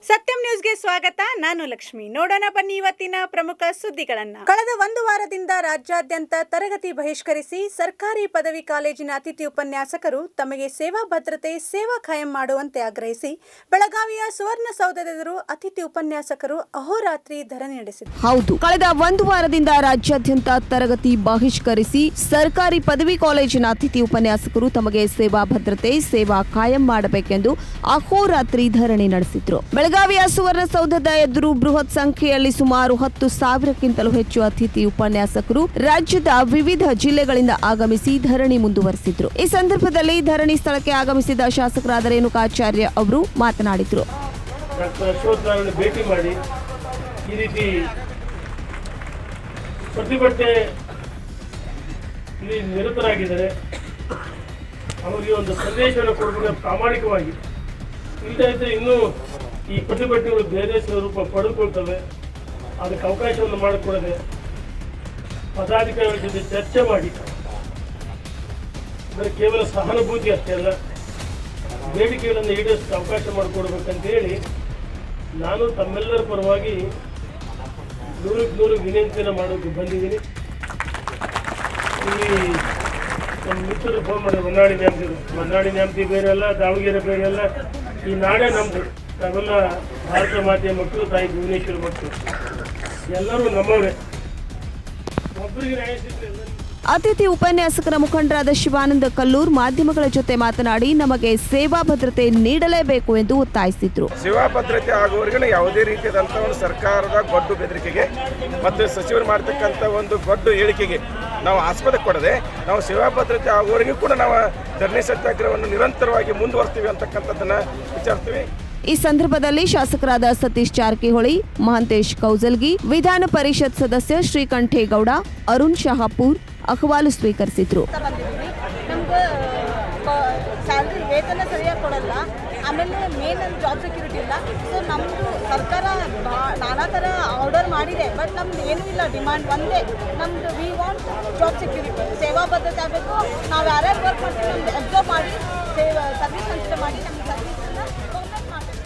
ಸತ್ಯಂ ನ್ಯೂಸ್ಗೆ ಸ್ವಾಗತ. ನಾನು ಲಕ್ಷ್ಮಿ. ನೋಡೋಣ ಬನ್ನಿ ಇವತ್ತಿನ ಪ್ರಮುಖ ಸುದ್ದಿಗಳನ್ನ. ಕಳೆದ ಒಂದು ವಾರದಿಂದ ರಾಜ್ಯಾದ್ಯಂತ ತರಗತಿ ಬಹಿಷ್ಕರಿಸಿ ಸರ್ಕಾರಿ ಪದವಿ ಕಾಲೇಜಿನ ಅತಿಥಿ ಉಪನ್ಯಾಸಕರು ತಮಗೆ ಸೇವಾ ಭದ್ರತೆ ಸೇವಾ ಖಾಯಂ ಮಾಡುವಂತೆ ಆಗ್ರಹಿಸಿ ಬೆಳಗಾವಿಯ ಸುವರ್ಣಸೌಧದ ಎದುರು ಅತಿಥಿ ಉಪನ್ಯಾಸಕರು ಅಹೋರಾತ್ರಿ ಧರಣಿ ನಡೆಸಿದರು. ಹೌದು, ಕಳೆದ ಒಂದು ವಾರದಿಂದ ರಾಜ್ಯಾದ್ಯಂತ ತರಗತಿ ಬಹಿಷ್ಕರಿಸಿ ಸರ್ಕಾರಿ ಪದವಿ ಕಾಲೇಜಿನ ಅತಿಥಿ ಉಪನ್ಯಾಸಕರು ತಮಗೆ ಸೇವಾ ಭದ್ರತೆ ಸೇವಾ ಖಾಯಂ ಮಾಡಬೇಕೆಂದು ಅಹೋರಾತ್ರಿ ಧರಣಿ ನಡೆಸಿದ್ರು. ಬೆಳಗಾವಿಯ ಸುವರ್ಣಸೌಧದ ಎದುರು ಬೃಹತ್ ಸಂಖ್ಯೆಯಲ್ಲಿ ಸುಮಾರು 10,000ಕ್ಕಿಂತಲೂ ಹೆಚ್ಚು ಅತಿಥಿ ಉಪನ್ಯಾಸಕರು ರಾಜ್ಯದ ವಿವಿಧ ಜಿಲ್ಲೆಗಳಿಂದ ಆಗಮಿಸಿ ಧರಣಿ ಮುಂದುವರೆಸಿದ್ರು. ಈ ಸಂದರ್ಭದಲ್ಲಿ ಧರಣಿ ಸ್ಥಳಕ್ಕೆ ಆಗಮಿಸಿದ ಶಾಸಕರಾದ ರೇಣುಕಾಚಾರ್ಯ ಅವರು ಮಾತನಾಡಿದರು. ಭೇಟಿ ಮಾಡಿ ಈ ರೀತಿ ಪ್ರತಿಭಟನೆ ನಿರತರಾಗಿದ್ದಾರೆ. ಅವರಿಗೆ ಒಂದು ಸಂದೇಶವನ್ನು ಕೊಡಬೇಕು ಪ್ರಾಮಾಣಿಕವಾಗಿ. ಇಲ್ಲದೇ ಇದ್ದರೆ ಇನ್ನೂ ಈ ಪ್ರತಿಭಟನೆಗಳು ಬೇರೆ ಸ್ವರೂಪ ಪಡೆದುಕೊಳ್ತವೆ. ಅದಕ್ಕೆ ಅವಕಾಶವನ್ನು ಮಾಡಿಕೊಡದೆ ಪದಾಧಿಕಾರಿಗಳ ಜೊತೆ ಚರ್ಚೆ ಮಾಡಿ ಅಂದರೆ ಕೇವಲ ಸಹಾನುಭೂತಿ ಅಷ್ಟೇ ಅಲ್ಲ, ಬೇಡಿಕೆಗಳನ್ನು ಈಡೇರಿಸಕ್ಕೆ ಅವಕಾಶ ಮಾಡಿಕೊಡ್ಬೇಕಂತೇಳಿ ನಾನು ತಮ್ಮೆಲ್ಲರ ಪರವಾಗಿ 100% ವಿನಂತಿಯನ್ನು ಮಾಡೋಕ್ಕೆ ಬಂದಿದ್ದೀನಿ. ಇಲ್ಲಿ ನಮ್ಮ ಮಿತ್ರರು ಫೋನ್ ಮಾಡಿ ಹೊನ್ನಾಳಿ ನ್ಯಾಮತಿ ಬೇರೆ ಅಲ್ಲ, ದಾವಣಗೆರೆ ಬೇರೆ ಅಲ್ಲ, ಈ ನಾಡೇ ನಮ್ಮದು. ನಾವೆಲ್ಲ ಭಾರತ ಮಾತೆಯ ಮಕ್ಕಳು, ತಾಯಿ ಭುವನೇಶ್ವರ ಮಕ್ಕಳು, ಎಲ್ಲರೂ ನಮ್ಮವರೇ. ಒಬ್ಬರಿಗೆ ನ್ಯಾಯ ಸಿಕ್ಕರೆ ಅತಿಥಿ ಉಪನ್ಯಾಸಕರ ಮುಖಂಡರಾದ ಶಿವಾನಂದ ಕಲ್ಲೂರ್ ಮಾಧ್ಯಮಗಳ ಜೊತೆ ಮಾತನಾಡಿ ನಮಗೆ ಸೇವಾ ಭದ್ರತೆ ನೀಡಲೇಬೇಕು ಎಂದು ಒತ್ತಾಯಿಸಿದ್ರು. ಸೇವಾ ಭದ್ರತೆ ಆಗುವವರೆಗೂ ಯಾವುದೇ ರೀತಿಯಾದಂಥ ಒಂದು ಸರ್ಕಾರದ ಗೊಡ್ಡು ಬೆದರಿಕೆಗೆ ಮತ್ತು ಸಚಿವರು ಮಾಡತಕ್ಕಂಥ ಒಂದು ಗೊಡ್ಡು ಹೇಳಿಕೆಗೆ ನಾವು ಆಸ್ಪದ ಕೊಡದೆ ನಾವು ಸೇವಾ ಭದ್ರತೆ ಆಗುವವರೆಗೂ ಕೂಡ ನಾವು ಧರಣಿ ಸತ್ಯಾಗ್ರಹವನ್ನು ನಿರಂತರವಾಗಿ ಮುಂದುವರಿಸ್ತೀವಿ ಅಂತಕ್ಕಂಥದ್ದನ್ನು ವಿಚಾರಿಸ್ತೀವಿ. ಈ ಸಂದರ್ಭದಲ್ಲಿ ಶಾಸಕರಾದ ಸತೀಶ್ ಜಾರಕಿಹೊಳಿ, ಮಹಂತೇಶ್ ಕೌಜಲ್ಗಿ, ವಿಧಾನ ಪರಿಷತ್ ಸದಸ್ಯ ಶ್ರೀಕಂಠೇಗೌಡ, ಅರುಣ್ ಶಹಾಪುರ್ ಅಹವಾಲು ಸ್ವೀಕರಿಸಿದ್ರು. ನಮ್ಗೆ ಸ್ಯಾಲ್ರಿ ವೇತನ ಸರಿಯಾಗಿ ಕೊಡಲ್ಲ, ಆಮೇಲೆ ಮೇನ್ ಜಾಬ್ ಸೆಕ್ಯೂರಿಟಿ ಇಲ್ಲ. ಸೊ ನಮ್ಮದು ಸರ್ಕಾರ ನಾನಾ ಥರ ಆರ್ಡರ್ ಮಾಡಿದೆ, ಬಟ್ ನಮ್ದು ಏನೂ ಇಲ್ಲ. ಡಿಮಾಂಡ್ ಒಂದೇ, ನಮ್ಮದು ವಿ ವಾಂಟ್ ಜಾಬ್ ಸೆಕ್ಯೂರಿಟಿ, ಸೇವಾ ಭದ್ರತೆ ಆಗಬೇಕು. ನಾವು ಯಾರ್ಯಾರು ವರ್ಕ್ ಮಾಡ್ತೀವಿ ನಮ್ದು ಅಬ್ಸರ್ವ್ ಮಾಡಿ ಸರ್ವಿಸ್ ಕನ್ಸಿಡರ್ ಮಾಡಿ ನಮ್ಮ ಸರ್ವಿಸನ್ನು ಪರ್ಮನೆಂಟ್ ಮಾಡಬೇಕು.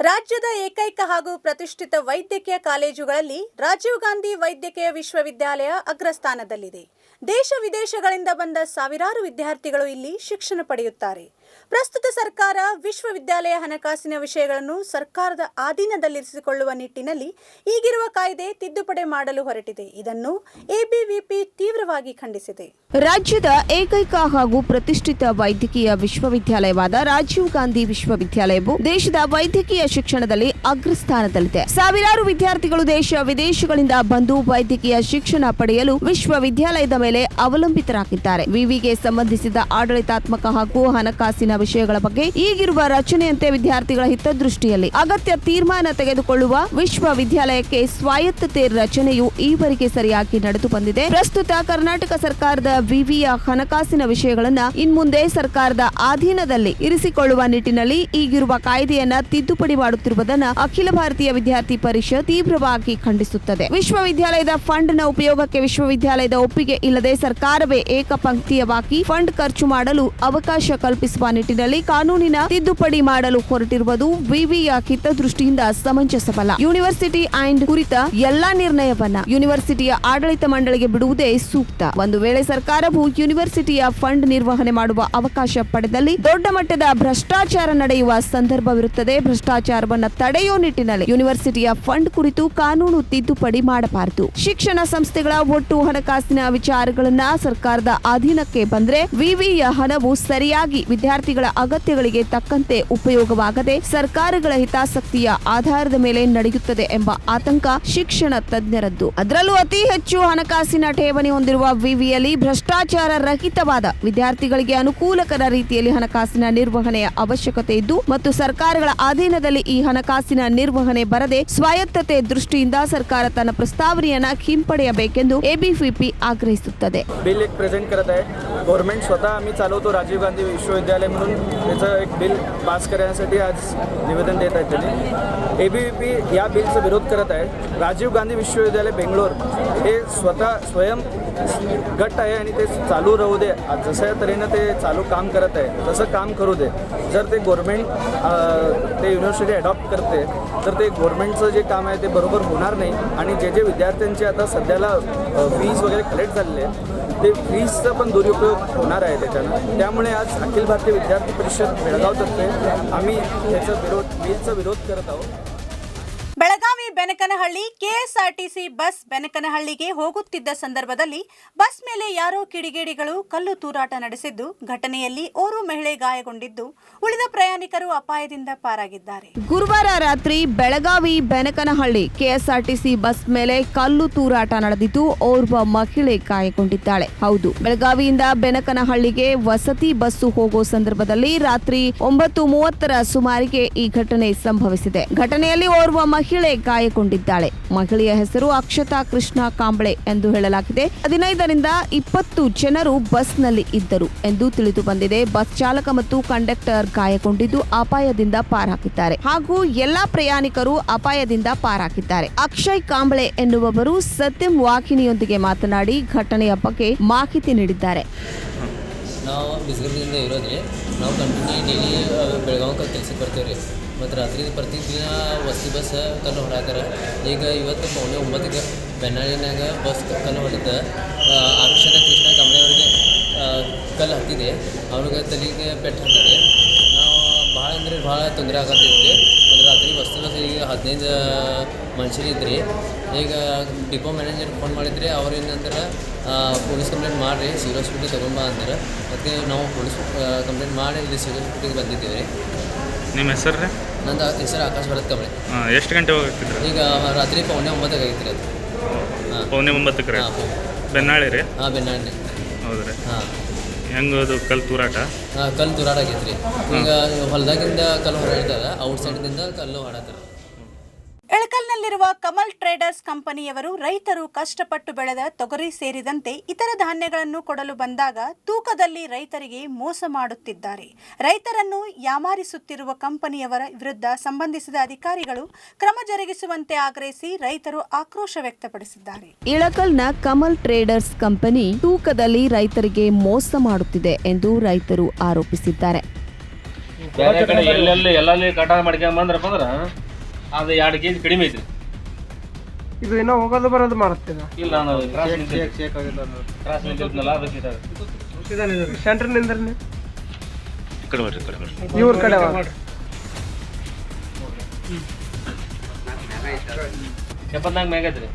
ರಾಜ್ಯದ ಏಕೈಕ ಹಾಗೂ ಪ್ರತಿಷ್ಠಿತ ವೈದ್ಯಕೀಯ ಕಾಲೇಜುಗಳಲ್ಲಿ ರಾಜೀವ್ ಗಾಂಧಿ ವೈದ್ಯಕೀಯ ವಿಶ್ವವಿದ್ಯಾಲಯ ಅಗ್ರಸ್ಥಾನದಲ್ಲಿದೆ. ದೇಶ ವಿದೇಶಗಳಿಂದ ಬಂದ ಸಾವಿರಾರು ವಿದ್ಯಾರ್ಥಿಗಳು ಇಲ್ಲಿ ಶಿಕ್ಷಣ ಪಡೆಯುತ್ತಾರೆ. ಪ್ರಸ್ತುತ ಸರ್ಕಾರ ವಿಶ್ವವಿದ್ಯಾಲಯ ಹಣಕಾಸಿನ ವಿಷಯಗಳನ್ನು ಸರ್ಕಾರದ ಅಧೀನದಲ್ಲಿರಿಸಿಕೊಳ್ಳುವ ನಿಟ್ಟಿನಲ್ಲಿ ಈಗಿರುವ ಕಾಯ್ದೆ ತಿದ್ದುಪಡಿ ಮಾಡಲು ಹೊರಟಿದೆ. ಇದನ್ನು ಎಬಿವಿಪಿ ತೀವ್ರವಾಗಿ ಖಂಡಿಸಿದೆ. ರಾಜ್ಯದ ಏಕೈಕ ಹಾಗೂ ಪ್ರತಿಷ್ಠಿತ ವೈದ್ಯಕೀಯ ವಿಶ್ವವಿದ್ಯಾಲಯವಾದ ರಾಜೀವ್ ಗಾಂಧಿ ವಿಶ್ವವಿದ್ಯಾಲಯವು ದೇಶದ ವೈದ್ಯಕೀಯ ಶಿಕ್ಷಣದಲ್ಲಿ ಅಗ್ರಸ್ಥಾನದಲ್ಲಿದೆ. ಸಾವಿರಾರು ವಿದ್ಯಾರ್ಥಿಗಳು ದೇಶ ವಿದೇಶಗಳಿಂದ ಬಂದು ವೈದ್ಯಕೀಯ ಶಿಕ್ಷಣ ಪಡೆಯಲು ವಿಶ್ವವಿದ್ಯಾಲಯದ ಮೇಲೆ ಅವಲಂಬಿತರಾಗಿದ್ದಾರೆ. ವಿವಿಗೆ ಸಂಬಂಧಿಸಿದ ಆಡಳಿತಾತ್ಮಕ ಹಾಗೂ ಹಣಕಾಸಿನ ವಿಷಯಗಳ ಬಗ್ಗೆ ಈಗಿರುವ ರಚನೆಯಂತೆ ವಿದ್ಯಾರ್ಥಿಗಳ ಹಿತದೃಷ್ಟಿಯಲ್ಲಿ ಅಗತ್ಯ ತೀರ್ಮಾನ ತೆಗೆದುಕೊಳ್ಳುವ ವಿಶ್ವವಿದ್ಯಾಲಯಕ್ಕೆ ಸ್ವಾಯತ್ತತೆ ರಚನೆಯು ಈವರೆಗೆ ಸರಿಯಾಗಿ ನಡೆದು ಬಂದಿದೆ. ಪ್ರಸ್ತುತ ಕರ್ನಾಟಕ ಸರ್ಕಾರದ ವಿವಿಯ ಹಣಕಾಸಿನ ವಿಷಯಗಳನ್ನ ಇನ್ಮುಂದೆ ಸರ್ಕಾರದ ಅಧೀನದಲ್ಲಿ ಇರಿಸಿಕೊಳ್ಳುವ ನಿಟ್ಟಿನಲ್ಲಿ ಈಗಿರುವ ಕಾಯ್ದೆಯನ್ನ ತಿದ್ದುಪಡಿ ಮಾಡುತ್ತಿರುವುದನ್ನು ಅಖಿಲ ಭಾರತೀಯ ವಿದ್ಯಾರ್ಥಿ ಪರಿಷತ್ ತೀವ್ರವಾಗಿ ಖಂಡಿಸುತ್ತದೆ. ವಿಶ್ವವಿದ್ಯಾಲಯದ ಫಂಡ್ನ ಉಪಯೋಗಕ್ಕೆ ವಿಶ್ವವಿದ್ಯಾಲಯದ ಒಪ್ಪಿಗೆ ಇಲ್ಲದೆ ಸರ್ಕಾರವೇ ಏಕಪಂಕ್ತಿಯವಾಗಿ ಫಂಡ್ ಖರ್ಚು ಮಾಡಲು ಅವಕಾಶ ಕಲ್ಪಿಸುವ ನಿಟ್ಟಿನಲ್ಲಿ ಕಾನೂನಿನ ತಿದ್ದುಪಡಿ ಮಾಡಲು ಹೊರಟಿರುವುದು ವಿವಿಯ ಹಿತದೃಷ್ಟಿಯಿಂದ ಸಮಂಜಸವಲ್ಲ. ಯೂನಿವರ್ಸಿಟಿ ಆಕ್ಟ್ ಕುರಿತ ಎಲ್ಲಾ ನಿರ್ಣಯವನ್ನ ಯೂನಿವರ್ಸಿಟಿಯ ಆಡಳಿತ ಮಂಡಳಿಗೆ ಬಿಡುವುದೇ ಸೂಕ್ತ. ಒಂದು ವೇಳೆ ಸರ್ಕಾರವು ಯೂನಿವರ್ಸಿಟಿಯ ಫಂಡ್ ನಿರ್ವಹಣೆ ಮಾಡುವ ಅವಕಾಶ ಪಡೆದಲ್ಲಿ ದೊಡ್ಡ ಮಟ್ಟದ ಭ್ರಷ್ಟಾಚಾರ ನಡೆಯುವ ಸಂದರ್ಭವಿರುತ್ತದೆ. ಭ್ರಷ್ಟಾಚಾರವನ್ನು ತಡೆಯುವ ನಿಟ್ಟಿನಲ್ಲಿ ಯೂನಿವರ್ಸಿಟಿಯ ಫಂಡ್ ಕುರಿತು ಕಾನೂನು ತಿದ್ದುಪಡಿ ಮಾಡಬಾರದು. ಶಿಕ್ಷಣ ಸಂಸ್ಥೆಗಳ ಒಟ್ಟು ಹಣಕಾಸಿನ ವಿಚಾರಗಳನ್ನ ಸರ್ಕಾರದ ಅಧೀನಕ್ಕೆ ಬಂದ್ರೆ ವಿವಿಯ ಹಣವು ಸರಿಯಾಗಿ ವಿದ್ಯಾರ್ಥಿಗಳ ಅಗತ್ಯಗಳಿಗೆ ತಕ್ಕಂತೆ ಉಪಯೋಗವಾಗದೆ ಸರ್ಕಾರಗಳ ಹಿತಾಸಕ್ತಿಯ ಆಧಾರದ ಮೇಲೆ ನಡೆಯುತ್ತದೆ ಎಂಬ ಆತಂಕ ಶಿಕ್ಷಣ ತಜ್ಞರದ್ದು. ಅದರಲ್ಲೂ ಅತಿ ಹೆಚ್ಚು ಹಣಕಾಸಿನ ಠೇವಣಿ ಹೊಂದಿರುವ ವಿವಿಯಲ್ಲಿ ಭ್ರಷ್ಟಾಚಾರ ರಹಿತವಾದ ವಿದ್ಯಾರ್ಥಿಗಳಿಗೆ ಅನುಕೂಲಕರ ರೀತಿಯಲ್ಲಿ ಹಣಕಾಸಿನ ನಿರ್ವಹಣೆಯ ಅವಶ್ಯಕತೆ ಇದ್ದು ಮತ್ತು ಸರ್ಕಾರಗಳ ಅಧೀನದಲ್ಲಿ ಈ ಹಣಕಾಸಿನ निर्वहणे बरदे स्वायत्तते दृष्टिಯಿಂದ ಸರ್ಕಾರ ತನ್ನ ಪ್ರಸ್ತಾವನೆಯನ್ನು ಹಿಂಪಡೆಯಬೇಕೆಂದು एबीवीपी ಆಗ್ರಹಿಸುತ್ತದೆ. बिल एक प्रेझेंट करत आहे. गव्हर्नमेंट स्वतः आम्ही चालवतो राजीव गांधी विश्वविद्यालय म्हणून त्याचं एक बिल पास करण्यासाठी आज निवेदन देत आहेत. त्यांनी एबीवीपी या बिलचा विरोध करत आहे. राजीव गांधी विश्वविद्यालय बेंगलोर हे स्वतः स्वयं गट आहे आणि ते चालू राहू दे. जशा तऱ्हेनं ते चालू काम करत आहे तसं काम करू दे. जर ते गव्हर्मेंट ते युनिव्हर्सिटी अडॉप्ट करते तर ते गव्हर्मेंटचं जे काम आहे ते बरोबर होणार नाही आणि जे विद्यार्थ्यांचे आता सध्याला फीज वगैरे कलेक्ट झालेले आहेत ते फीजचा पण दुरुपयोग होणार आहे त्याच्यानं. त्यामुळे आज अखिल भारतीय विद्यार्थी परिषद बेळगावतर्फे आम्ही बिलचा विरोध करत आहोत. ಬೆಳಗಾವಿ ಬೆನಕನಹಳ್ಳಿ ಕೆಎಸ್ಆರ್ಟಿಸಿ ಬಸ್ ಬೆನಕನಹಳ್ಳಿಗೆ ಹೋಗುತ್ತಿದ್ದ ಸಂದರ್ಭದಲ್ಲಿ ಬಸ್ ಮೇಲೆ ಯಾರೋ ಕಿಡಿಗೇಡಿಗಳು ಕಲ್ಲು ತೂರಾಟ ನಡೆಸಿದ್ದು ಘಟನೆಯಲ್ಲಿ ಓರ್ವ ಮಹಿಳೆ ಗಾಯಗೊಂಡಿದ್ದು ಉಳಿದ ಪ್ರಯಾಣಿಕರು ಅಪಾಯದಿಂದ ಪಾರಾಗಿದ್ದಾರೆ. ಗುರುವಾರ ರಾತ್ರಿ ಬೆಳಗಾವಿ ಬೆನಕನಹಳ್ಳಿ ಕೆಎಸ್ಆರ್ಟಿಸಿ ಬಸ್ ಮೇಲೆ ಕಲ್ಲು ತೂರಾಟ ನಡೆದಿದ್ದು ಓರ್ವ ಮಹಿಳೆ ಗಾಯಗೊಂಡಿದ್ದಾಳೆ. ಹೌದು, ಬೆಳಗಾವಿಯಿಂದ ಬೆನಕನಹಳ್ಳಿಗೆ ವಸತಿ ಬಸ್ಸು ಹೋಗೋ ಸಂದರ್ಭದಲ್ಲಿ ರಾತ್ರಿ 9:30 ಸುಮಾರಿಗೆ ಈ ಘಟನೆ ಸಂಭವಿಸಿದೆ. ಘಟನೆಯಲ್ಲಿ ಓರ್ವ ಮಹಿಳೆ ಗಾಯಗೊಂಡಿದ್ದಾಳೆ. ಮಹಿಳೆಯ ಹೆಸರು ಅಕ್ಷತಾ ಕೃಷ್ಣ ಕಾಂಬಳೆ ಎಂದು ಹೇಳಲಾಗಿದೆ. 15ರಿಂದ 20 ಜನರು ಬಸ್ನಲ್ಲಿ ಇದ್ದರು ಎಂದು ತಿಳಿದು ಬಂದಿದೆ. ಬಸ್ ಚಾಲಕ ಮತ್ತು ಕಂಡಕ್ಟರ್ ಗಾಯಗೊಂಡಿದ್ದು ಅಪಾಯದಿಂದ ಪಾರಾಗಿದ್ದಾರೆ ಹಾಗೂ ಎಲ್ಲಾ ಪ್ರಯಾಣಿಕರು ಅಪಾಯದಿಂದ ಪಾರಾಗಿದ್ದಾರೆ. ಅಕ್ಷಯ್ ಕಾಂಬಳೆ ಎನ್ನುವವರು ಸತ್ಯಂ ವಾಹಿನಿಯೊಂದಿಗೆ ಮಾತನಾಡಿ ಘಟನೆಯ ಬಗ್ಗೆ ಮಾಹಿತಿ ನೀಡಿದ್ದಾರೆ. ನಾವು ಬಿಸ್ಗರ್ದಿಂದ ಇರೋದ್ರಿ. ನಾವು ಕಂಟಿನ್ಯೂ ಡೈಲಿ ಬೆಳಗಾವಿಗೆ ಕೆಲಸಕ್ಕೆ ಬರ್ತೀವಿ ರೀ. ಮತ್ತು ರಾತ್ರಿ ಪ್ರತಿದಿನ ವಸತಿ ಬಸ್ ಕಲ್ಲು ಹೊಡ್ಯಾತಾರೆ. ಈಗ ಇವತ್ತು 9:30ಕ್ಕೆ ಬೆನ್ನಾಳಿನಾಗ ಬಸ್ ಕಲ್ಲು ಹೊಡೆದ ಅಕ್ಷರ ಕೃಷ್ಣ ಕಾಂಬಳೆಯವರಿಗೆ ಕಲ್ಲು ಹತ್ತಿದೆ. ಅವ್ರಿಗೆ ತಲೆಗೆ ಪೆಟ್ಟು ಹತ್ತಿದೆ. ನಾವು ಭಾಳ ಅಂದರೆ ಭಾಳ ತೊಂದರೆ ಆಗತ್ತಿದ್ರಿ. ಮತ್ತು ರಾತ್ರಿ ವಸತಿ ಬಸ್ ಈಗ 15 ಮನುಷ್ಯರು ಇದ್ರಿ. ಈಗ ಡಿಪೋ ಮ್ಯಾನೇಜರ್ ಫೋನ್ ಮಾಡಿದ್ರಿ. ಅವ್ರು ಏನಂದ್ರೆ ಪೊಲೀಸ್ ಕಂಪ್ಲೇಂಟ್ ಮಾಡಿರಿ, ಸಿವಿಲ್ ಹಾಸ್ಪಿಟ್ಲಿಗೆ ತಗೊಂಬ ಅಂದ್ರೆ ಅದಕ್ಕೆ ನಾವು ಪೊಲೀಸ್ ಕಂಪ್ಲೇಂಟ್ ಮಾಡಿ ಇಲ್ಲಿ ಸಿವಿಲ್ ಹಾಸ್ಪಿಟ್ಲಿಗೆ ಬಂದಿದ್ದೀವಿ ರೀ. ನಿಮ್ಮ ಹೆಸರು ರೀ? ನಂದು ಹೆಸರು ಆಕಾಶ್ ಭರತ್ ಕಾಂಬಳೆ. ಎಷ್ಟು ಗಂಟೆ ಹೋಗ್ತಿದ್ರಿ? ಈಗ ರಾತ್ರಿ 9:15 ಆಗೈತೆ ರೀ ಅದು. ಹಾಂ 9:30 ರೀ. ಹಾಂ ಬೆನ್ನಾಳಿ ರೀ? ಹಾಂ ಬೆನ್ನಾಳಿ. ಹೌದು ರೀ. ಹಾಂ ಹೆಂಗೆ ಅದು ಕಲ್ಲು ತೂರಾಟ? ಹಾಂ ಕಲ್ಲು ತೂರಾಟ ಆಗೈತೆ ರೀ. ಈಗ ಹೊಲದಾಗಿಂದ ಕಲ್ಲು ಹೊರಡ್ತಾರೆ, ಔಟ್ಸೈಡ್ದಿಂದ ಕಲ್ಲು ಹೊಡಾತಾರೆ. ಎಳಕಲ್ನಲ್ಲಿರುವ ಕಮಲ್ ಟ್ರೇಡರ್ಸ್ ಕಂಪನಿಯವರು ರೈತರು ಕಷ್ಟಪಟ್ಟು ಬೆಳೆದ ತೊಗರಿ ಸೇರಿದಂತೆ ಇತರ ಧಾನ್ಯಗಳನ್ನು ಕೊಡಲು ಬಂದಾಗ ತೂಕದಲ್ಲಿ ರೈತರಿಗೆ ಮೋಸ ಮಾಡುತ್ತಿದ್ದಾರೆ. ರೈತರನ್ನು ಯಾಮಾರಿಸುತ್ತಿರುವ ಕಂಪನಿಯವರ ವಿರುದ್ಧ ಸಂಬಂಧಿಸಿದ ಅಧಿಕಾರಿಗಳು ಕ್ರಮ ಜರುಗಿಸುವಂತೆ ಆಗ್ರಹಿಸಿ ರೈತರು ಆಕ್ರೋಶ ವ್ಯಕ್ತಪಡಿಸಿದ್ದಾರೆ. ಇಳಕಲ್ನ ಕಮಲ್ ಟ್ರೇಡರ್ಸ್ ಕಂಪನಿ ತೂಕದಲ್ಲಿ ರೈತರಿಗೆ ಮೋಸ ಮಾಡುತ್ತಿದೆ ಎಂದು ರೈತರು ಆರೋಪಿಸಿದ್ದಾರೆ. ಬೇರೆ ಕಡೆ ಎಲ್ಲೆಲ್ಲಿ ಕಟಾವು ಮಾಡ್ಕೊಂಡ್ ಬಂದ್ರಪ್ಪ ಅಂದ್ರೆ ಅದು 2 kg ಕಡಿಮೆ ಐತ್ರಿ. ಇದು ಏನೋ ಹೋಗೋದು ಬರೋದು ಮಾಡುತ್ತೆ. ಇಲ್ಲ ನಾವು ಕ್ರಾಸ್ ನಿಂತಿರ್ತೀನಲ್ಲ ಅದಕ್ಕೆ ಸೆಂಟ್ರ್ನಿಂದ ಈ ಕಡೆ ಬರ್ರಿ, ಈ ಕಡೆ ಬರ್ರಿ. ಇವ್ರ ಕಡೆ 74 ಮ್ಯಾಗ ಐತ್ರಿ.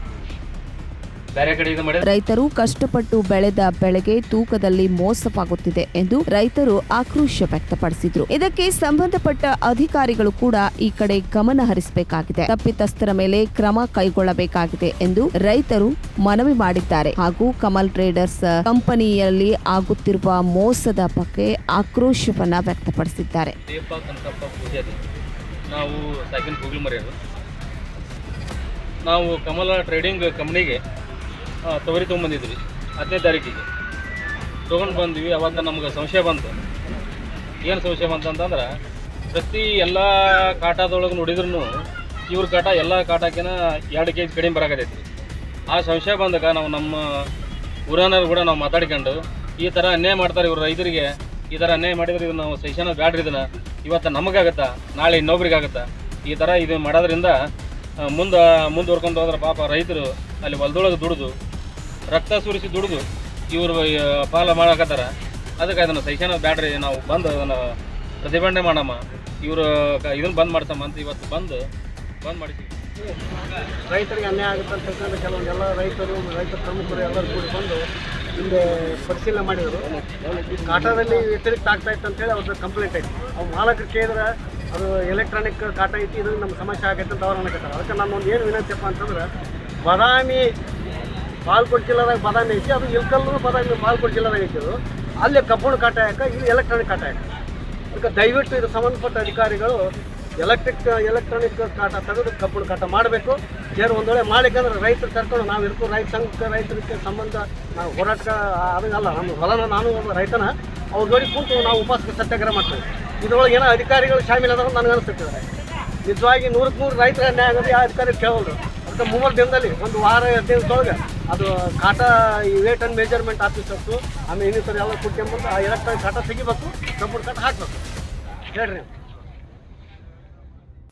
ಬೇರೆ ಕಡೆ ಇದು ಮಾಡಿದ್ರೆ ರೈತರು ಕಷ್ಟಪಟ್ಟು ಬೆಳೆದ ಬೆಳೆಗೆ ತೂಕದಲ್ಲಿ ಮೋಸವಾಗುತ್ತಿದೆ ಎಂದು ರೈತರು ಆಕ್ರೋಶ ವ್ಯಕ್ತಪಡಿಸಿದ್ರು. ಇದಕ್ಕೆ ಸಂಬಂಧಪಟ್ಟ ಅಧಿಕಾರಿಗಳು ಕೂಡ ಈ ಕಡೆ ಗಮನ ಹರಿಸಬೇಕಾಗಿದೆ, ತಪ್ಪಿತಸ್ಥರ ಮೇಲೆ ಕ್ರಮ ಕೈಗೊಳ್ಳಬೇಕಾಗಿದೆ ಎಂದು ರೈತರು ಮನವಿ ಮಾಡಿದ್ದಾರೆ. ಹಾಗೂ ಕಮಲ್ ಟ್ರೇಡರ್ಸ್ ಕಂಪನಿಯಲ್ಲಿ ಆಗುತ್ತಿರುವ ಮೋಸದ ಬಗ್ಗೆ ಆಕ್ರೋಶವನ್ನ ವ್ಯಕ್ತಪಡಿಸಿದ್ದಾರೆ. ನಾವು ಸೈಕಲ್ ಗೂಗಲ್ ಮರೆಯೋದು. ನಾವು ಕಮಲ ಟ್ರೇಡಿಂಗ್ ಕಂಪ್ನಿಗೆ ತೊಗರಿ ತೊಗೊಂಬಂದಿದ್ವಿ 15ನೇ ತಾರೀಕಿಗೆ ತೊಗೊಂಡು ಬಂದ್ವಿ. ಅವತ್ತು ನಮ್ಗೆ ಸಂಶಯ ಬಂತು. ಏನು ಸಂಶಯ ಬಂತಂತಂದ್ರೆ ಪ್ರತಿ ಎಲ್ಲ ಕಾಟದೊಳಗೆ ನೋಡಿದ್ರು ಇವ್ರ ಕಾಟ ಎಲ್ಲ ಕಾಟಕ್ಕಿಂತ 2 kg ಕಡಿಮೆ ಬರಾಕತ್ತೈತಿ. ಆ ಸಂಶಯ ಬಂದಾಗ ನಾವು ನಮ್ಮ ಊರನವ್ರು ಕೂಡ ನಾವು ಮಾತಾಡ್ಕೊಂಡು ಈ ಥರ ಅನ್ಯಾಯ ಮಾಡ್ತಾರೆ ಇವ್ರು ರೈತರಿಗೆ, ಈ ಥರ ಅನ್ಯಾಯ ಮಾಡಿದ್ರೆ ಇದು ನಾವು ಸಹಿಸೋಣ ಬ್ಯಾಡ್ರಿ, ಇದನ್ನು ಇವತ್ತು ನಮಗಾಗತ್ತಾ ನಾಳೆ ಇನ್ನೊಬ್ರಿಗಾಗತ್ತಾ, ಈ ಥರ ಇದು ಮಾಡೋದ್ರಿಂದ ಮುಂದುವರ್ಕೊಂಡು ಹೋದ್ರೆ ಪಾಪ ರೈತರು ಅಲ್ಲಿ ಹೊಲದೊಳಗೆ ದುಡಿದು ರಕ್ತ ಸುರಿಸಿ ದುಡಿದು ಇವರು ಪಾಲ ಮಾಡಕತ್ತಾರ. ಅದಕ್ಕೆ ಅದನ್ನು ಸಹಿಸೋಣ ಬ್ಯಾಡ್ರಿ, ನಾವು ಬಂದು ಅದನ್ನು ಪ್ರತಿಭಟನೆ ಮಾಡಮ್ಮ, ಇವರು ಇದನ್ನು ಬಂದ್ ಮಾಡ್ಸಮ್ಮ ಅಂತ ಇವತ್ತು ಬಂದ್ ಮಾಡಿಸಿ. ರೈತರಿಗೆ ಅನ್ಯಾಯ ಆಗುತ್ತೆ ಅಂತ ತಿಳ್ಕೊಂಡು ಕೆಲವೊಂದೆಲ್ಲ ರೈತ ಪ್ರಮುಖರು ಎಲ್ಲರೂ ಕೂಡಿ ಬಂದು ಹಿಂದೆ ಪರಿಶೀಲನೆ ಮಾಡಿದರು. ಈ ಕಾಟದಲ್ಲಿ ವ್ಯತಿರಿಕ್ತ ಆಗ್ತಾ ಇತ್ತು ಅಂತೇಳಿ ಅವ್ರದ್ದು ಕಂಪ್ಲೇಂಟ್ ಐತಿ. ಅವ್ರು ಮಾಲಕರು ಕೇಳಿದ್ರೆ ಅದು ಎಲೆಕ್ಟ್ರಾನಿಕ್ ಕಾಟ ಐತಿ, ಇದು ನಮ್ಮ ಸಮಸ್ಯೆ ಆಗೈತೆ ಅಂತ ಅವ್ರು ಅನ್ನಕತ್ತಾರೆ. ಅದಕ್ಕೆ ನಾನು ಒಂದು ಏನು ವಿನಂತಿಯಪ್ಪ ಅಂತಂದ್ರೆ, ಬಾದಾಮಿ ಬಾಲ್ಕೋಟ್ ಜಿಲ್ಲೆದಾಗ ಬಾದಾಮಿ ಐತಿ, ಅದು ಇಲ್ಕಲ್ಲು ಬಾದಾಮಿ ಬಾಲ್ಕೋಟ್ ಜಿಲ್ಲೆದಾಗ ಐತಿ. ಅದು ಅಲ್ಲಿ ಕಬ್ಬುಣ ಕಾಟ ಯಾಕೆ, ಇಲ್ಲಿ ಎಲೆಕ್ಟ್ರಾನಿಕ್ ಕಾಟ ಯಾಕೆ? ಅದಕ್ಕೆ ದಯವಿಟ್ಟು ಇದು ಸಂಬಂಧಪಟ್ಟ ಅಧಿಕಾರಿಗಳು ಎಲೆಕ್ಟ್ರಾನಿಕ್ ಕಾಟ ತೆಗೆದು ಕಬ್ಬುಣ ಕಾಟ ಮಾಡಬೇಕು. ಏನು ಒಂದು ವೇಳೆ ಮಾಡಿಕಂದ್ರೆ ರೈತರು ಕರ್ಕೊಂಡು ನಾವು ಇರ್ತೀವಿ, ರೈತ ಸಂಘಕ್ಕೆ ರೈತರಿಗೆ ಸಂಬಂಧ ನಾವು ಹೋರಾಟ ಅದನ್ನಲ್ಲ, ನಮ್ಮ ಹೊಲನ ನಾನು ಒಬ್ಬ ರೈತನ ಅವ್ರ ಜೋಡಿ ಕೂತು ನಾವು ಉಪವಾಸ ಸತ್ಯಾಗ್ರಹ ಮಾಡ್ತೇವೆ. ಇದರೊಳಗೆ ಏನೋ ಅಧಿಕಾರಿಗಳು ಶಾಮೀಲ್ ಆದಾಗ ನನಗೆ ಅನಿಸ್ತಿದ್ದಾರೆ. ನಿಜವಾಗಿ 100ಕ್ಕೆ 100 ರೈತರ ಅನ್ಯಾಯ ಆಗೋದು ಯಾವ ಅಧಿಕಾರಿ ಕೇಳೋದು. ಮತ್ತು 3 ದಿನದಲ್ಲಿ ಒಂದು ವಾರ 15 ದಿವಸದೊಳಗೆ ಅದು ಖಾಟ ಈ ವೇಟ್ ಆ್ಯಂಡ್ ಮೆಜರ್ಮೆಂಟ್ ಆಫೀಸರ್ಸು ಆಮೇಲೆ ಇನ್ನಿತರ ಎಲ್ಲ ಕುಟ್ಕೊಂಡ್ಬಂದು ಆ ಎಲೆಕ್ಟ್ರಾನಿಕ್ ಖಾಟ ತೆಗಿಬೇಕು, ಕಂಪ್ಯೂಟರ್ ಖಾಟ ಹಾಕಬೇಕು. ಹೇಳ್ರಿ.